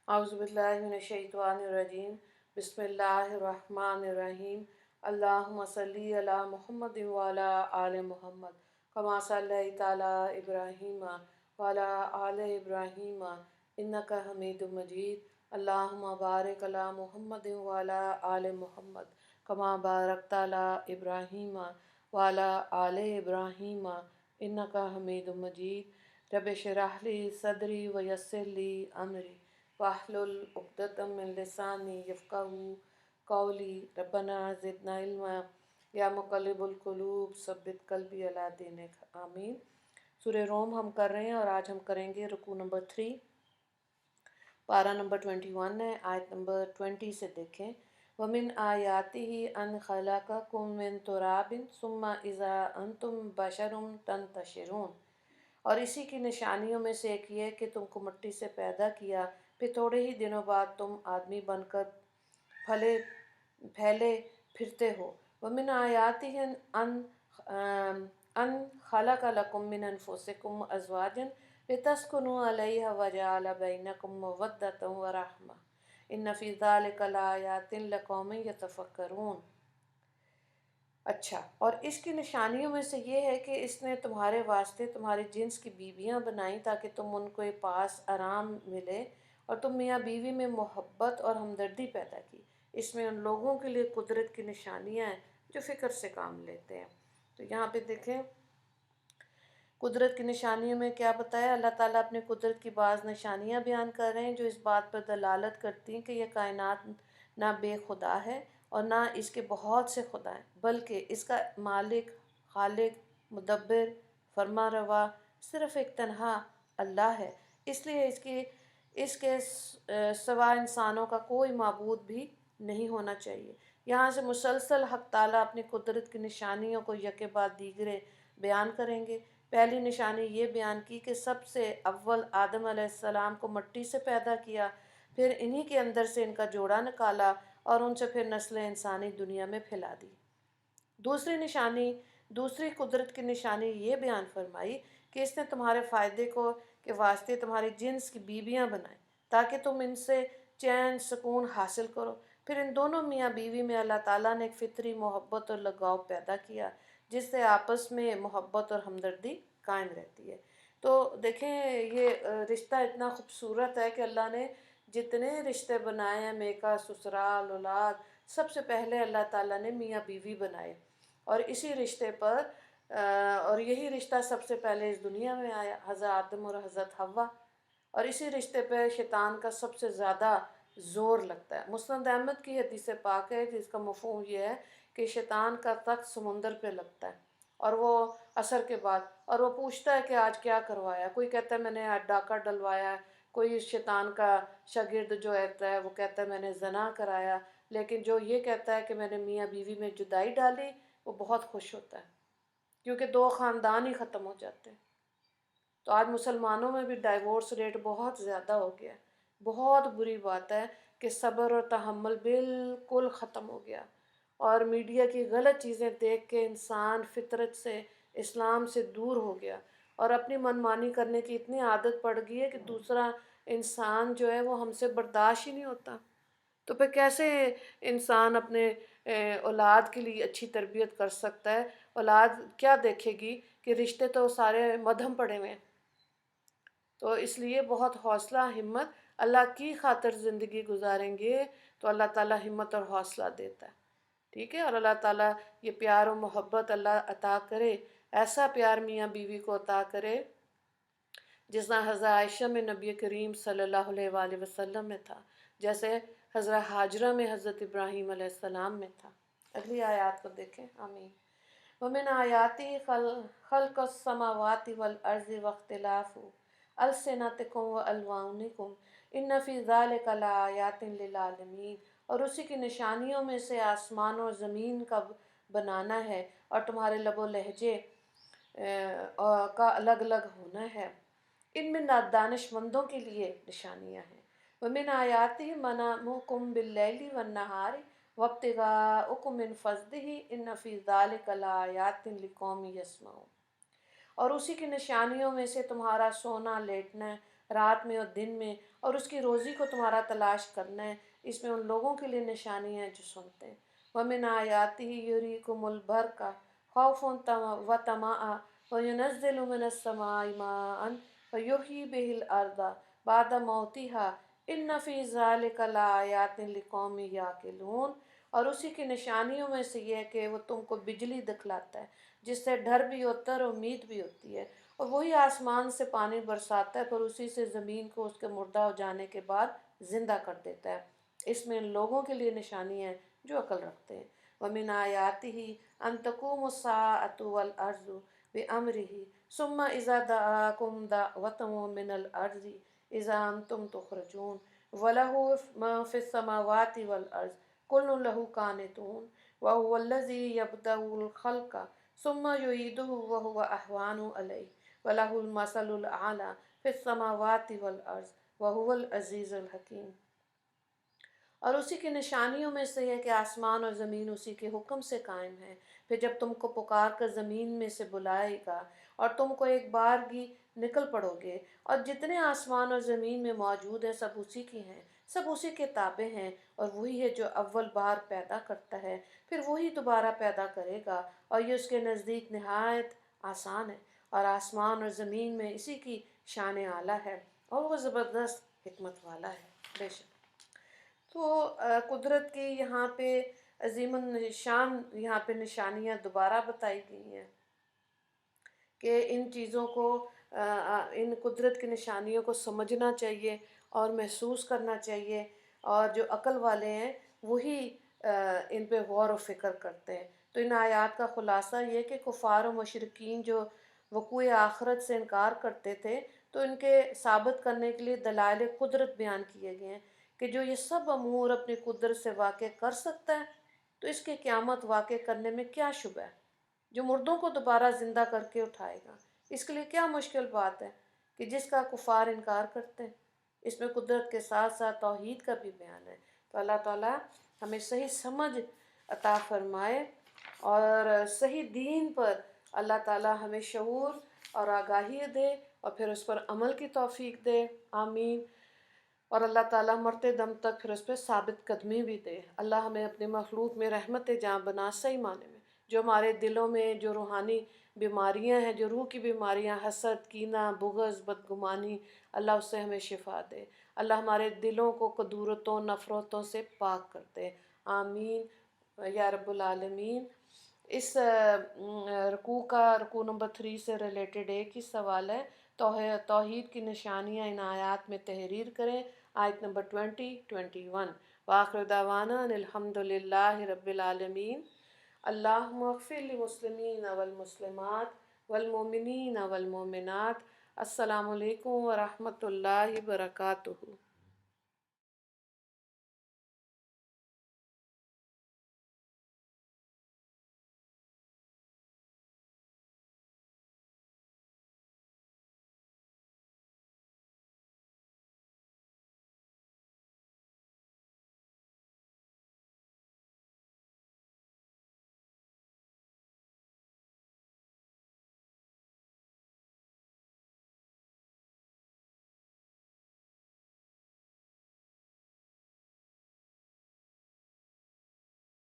औज़ु बिल्लाहि मिनश्शैतानिर्रजीम बिस्मिल्लाहिर्रहमानिर्रहीम अल्लाहुम्मा सल्ली अला मुहम्मदिन व अला आलि मुहम्मद कमा सल्लैता अला इब्राहीम व अला आलि इब्राहीम इन्नका हमीदुम मजीद अल्लाहुम्मा बारिक अला मुहम्मदिन व अला आलि मुहम्मद कमा बारकता अला इब्राहीम व अला आलि इब्राहीम इन्नका हमीदुम मजीद रब्बि इश्रह ली सदरी व यस्सिर ली अमरी वाहलुल उक़दतम मिन लिसानी यफ़क़हू क़ौली रब्बना ज़िदना इल्मा या मुक़ल्लिबुल क़ुलूब सब्बित क़ल्बी अला दीनिक आमीन। सूरह रोम हम कर रहे हैं और आज हम करेंगे रुकू नंबर 3, पारा नंबर 21 है, आयत नंबर 20 से देखें। वमिन आयातिही अन खलक़कुम मिन तुराबिन सुम्मा इज़ा अंतुम बशरुन तंतशिरून। और इसी की निशानियों में से एक ये कि तुमको मिट्टी से पैदा किया, फिर थोड़े ही दिनों बाद तुम आदमी बनकर फले फैले फिरते हो। वमिन आयातिही अन खलक़ लकुम मिन अनफुसिकुम अज़वाजन लितस्कुनू अलैहा व जअल बैनकुम मवद्दतन व रहमा इन्न फ़ी ज़ालिका लआयातिन लिक़ौमिन यतफ़क्करून। अच्छा, और इसकी निशानियों में से ये है कि इसने तुम्हारे वास्ते तुम्हारे जिन्स की बीवियां बनाई ताकि तुम उनको पास आराम मिले, और तुम मियाँ बीवी में मोहब्बत और हमदर्दी पैदा की। इसमें उन लोगों के लिए कुदरत की निशानियां हैं जो फ़िक्र से काम लेते हैं। तो यहाँ पे देखें, कुदरत की निशानियों में क्या बताया, अल्लाह ताला अपने कुदरत की बाज़ निशानियाँ बयान कर रहे हैं जो इस बात पर दलालत करती हैं कि यह कायनात ना बेखुदा है और ना इसके बहुत से खुदा हैं, बल्कि इसका मालिक, खालिक, मुदब्बिर, फरमा रवा सिर्फ़ एक तन्हा अल्लाह है। इसलिए इसके सिवा इंसानों का कोई माबूद भी नहीं होना चाहिए। यहाँ से मुसलसल हक़ ताला अपनी कुदरत की निशानियों को यके बाद दीगरे बयान करेंगे। पहली निशानी ये बयान की कि सबसे अव्वल आदम अलैहिस्सलाम को मिट्टी से पैदा किया, फिर इन्हीं के अंदर से इनका जोड़ा निकाला और उनसे फिर नस्ल इंसानी दुनिया में फैला दी। दूसरी कुदरत की निशानी ये बयान फरमाई कि इसने तुम्हारे फ़ायदे को के वास्ते तुम्हारी जिन्स की बीवियां बनाई ताकि तुम इनसे चैन सुकून हासिल करो। फिर इन दोनों मियाँ बीवी में अल्लाह ताला ने एक फ़ितरी मोहब्बत और लगाव पैदा किया जिससे आपस में मोहब्बत और हमदर्दी कायम रहती है। तो देखें, ये रिश्ता इतना खूबसूरत है कि अल्लाह ने जितने रिश्ते बनाए हैं, मेका, ससुराल, औलाद, सबसे पहले अल्लाह ताला ने मियाँ बीवी बनाए। और इसी रिश्ते पर और यही रिश्ता सबसे पहले इस दुनिया में आया, हज़रत आदम और हज़रत हव्वा। और इसी रिश्ते पर शैतान का सबसे ज़्यादा ज़ोर लगता है। मुस्नद अहमद की हदीस पाक है जिसका मफ़हूम ये है कि शैतान का तख्त समुंदर पे लगता है और वो असर के बाद, और वो पूछता है कि आज क्या करवाया। कोई कहता है मैंने आज डाका डलवाया है, कोई शैतान का शागिर्द जो रहता है वो कहता है मैंने ज़ना कराया, लेकिन जो ये कहता है कि मैंने मियाँ बीवी में जुदाई डाली वो बहुत खुश होता है, क्योंकि दो ख़ानदान ही ख़त्म हो जाते हैं। तो आज मुसलमानों में भी डाइवोर्स रेट बहुत ज़्यादा हो गया है। बहुत बुरी बात है कि सब्र और तहम्मुल बिल्कुल ख़त्म हो गया, और मीडिया की गलत चीज़ें देख के इंसान फितरत से, इस्लाम से दूर हो गया और अपनी मनमानी करने की इतनी आदत पड़ गई है कि दूसरा इंसान जो है वो हमसे बर्दाश्त ही नहीं होता। तो फिर कैसे इंसान अपने औलाद के लिए अच्छी तरबियत कर सकता है। औलाद क्या देखेगी कि रिश्ते तो सारे मध्यम पड़े हुए हैं। तो इसलिए बहुत हौसला, हिम्मत, अल्लाह की खातिर ज़िंदगी गुजारेंगे तो अल्लाह ताला हिम्मत और हौसला देता है। ठीक है, और अल्लाह ताला ये प्यार और मोहब्बत अल्लाह अता करे, ऐसा प्यार मियाँ बीवी को अता करे जितना हज़रत आयशा में नबी करीम सल्लल्लाहु अलैहि वसल्लम में था, जैसे हज़रत हाजरा में हज़रत इब्राहीम अलैहिस्सलाम में था। अगली आयत को देखें। आमीन। वमिन आयाति खल्क़ुस समावाति वल अर्ज़ि वख्तिलाफ़ु अलसिनतिकुम व अलवानिकुम इन्न फ़ी ज़ालिका लआयातिन लिल आलमीन। और उसी की निशानियों में से आसमान और ज़मीन का बनाना है और तुम्हारे लबो लहजे का अलग अलग होना है। इनमें दानिशमंदों के लिए निशानियाँ हैं। वमिन आयातिही मनामुकुम बिल्लैली वन्नहारी वब्तिगाउकुम मिन फ़ज़लिही इन्न फ़ी ज़ालिका लआयातिन लिक़ौमिन यस्मऊन। और उसी की निशानियों में से तुम्हारा सोना लेटना रात में और दिन में, اور اس کی روزی کو تمہارا تلاش کرنا ہے، اس میں ان لوگوں کے لیے نشانی ہے جو سنتے ہیں۔ وَمِنْ آیَاتِهِ يُرِيكُمُ الْبَرْقَ خَوْفًا وَطَمَعًا وَيُنَزِّلُ مِنَ السَّمَاءِ مَاءً فَيُحْيِي بِهِ الْأَرْضَ بَعْدَ مَوْتِهَا إِنَّ فِي ذَلِكَ لَآيَاتٍ لِقَوْمٍ يَعْقِلُونَ۔ اور اسی کی نشانیوں میں سے یہ ہے کہ وہ تم کو بجلی دکھلاتا ہے جس سے ڈر بھی ہوتا ہے اور امید بھی ہوتی ہے، اور وہی آسمان سے پانی برساتا ہے، پھر اسی سے زمین کو اس کے مردہ ہو جانے کے بعد زندہ کر دیتا ہے۔ اس میں ان لوگوں کے لیے نشانی ہے جو عقل رکھتے ہیں۔ وَمِنْ آیَاتِهِ أَن تَقُومُ السَّاعَةُ وَالْأَرْضُ بِأَمْرِهِ ثُمَّ إِذَا دَعَاكُمْ دَعْوَةً مِّنَ الْأَرْضِ إِذَا أَنْتُمْ تُخْرَجُونَ وَلَهُ مَا فِي السَّمَاوَاتِ وَالْأَرْضِ كُلٌّ لَهُ قَانِتُونَ وَهُوَ الَّذِي يَبْدَأُ الْخَلْقَ ثُمَّ يُعِيدُهُ وَهُوَ أَهْوَنُ عَلَيْهِ وَلَهُ الْمَثَلُ الْأَعْلَى فِي السَّمَاوَاتِ وَالْأَرْضِ وَهُوَ الْعَزِيزُ الْحَكِيمُ۔ اور اسی کی نشانیوں میں سے ہے کہ آسمان اور زمین اسی کے حکم سے قائم ہے۔ پھر جب تم کو پکار کر زمین میں سے بلائے گا اور تم کو ایک بارگی نکل پڑو گے، اور جتنے آسمان اور زمین میں موجود ہیں سب اسی کی ہیں، سب اسی کے تابع ہیں، اور وہی ہے جو اول بار پیدا کرتا ہے پھر وہی دوبارہ پیدا کرے گا، اور یہ اس کے نزدیک نہایت آسان ہے۔ اور آسمان اور زمین میں اسی کی شان اعلیٰ ہے، اور وہ زبردست حکمت والا ہے۔ بے شک تو قدرت کی یہاں پہ عظیم الشان یہاں پہ نشانیاں دوبارہ بتائی گئی ہیں کہ ان چیزوں کو ان قدرت کی نشانیوں کو سمجھنا چاہیے اور محسوس کرنا چاہیے، اور جو عقل والے ہیں وہی ان پہ غور و فکر کرتے ہیں۔ تو ان آیات کا خلاصہ یہ کہ کفار و مشرکین جو وقوع آخرت سے انکار کرتے تھے، تو ان کے ثابت کرنے کے لیے دلائل قدرت بیان کیے گئے ہیں کہ جو یہ سب امور اپنی قدرت سے واقع کر سکتا ہے تو اس کے قیامت واقع کرنے میں کیا شبہ ہے؟ جو مردوں کو دوبارہ زندہ کر کے اٹھائے گا، اس کے لیے کیا مشکل بات ہے کہ جس کا کفار انکار کرتے ہیں؟ اس میں قدرت کے ساتھ ساتھ توحید کا بھی بیان ہے۔ تو اللہ تعالیٰ ہمیں صحیح سمجھ عطا فرمائے، اور صحیح دین پر اللہ تعالیٰ ہمیں شعور اور آگاہی دے، اور پھر اس پر عمل کی توفیق دے، آمین۔ اور اللہ تعالیٰ مرتے دم تک پھر اس پہ ثابت قدمی بھی دے۔ اللہ ہمیں اپنے مخلوق میں رحمت جاں بنا، صحیح معنی میں جو ہمارے دلوں میں جو روحانی بیماریاں ہیں، جو روح کی بیماریاں، حسد، کینہ، بغض، بدگمانی، اللہ اس سے ہمیں شفا دے۔ اللہ ہمارے دلوں کو کدورتوں، نفرتوں سے پاک کر دے، آمین یا رب العالمین۔ اس رکوع نمبر 3 سے ریلیٹڈ ایک ہی سوال ہے، توحید کی نشانیاں ان آیات میں تحریر کریں، آیت نمبر 21۔ وآخر دعوانا ان الحمد للہ رب العالمین۔ اللہم اغفر للمسلمین والمسلمات والمؤمنین والمؤمنات۔ السلام علیکم ورحمۃ اللہ وبرکاتہ۔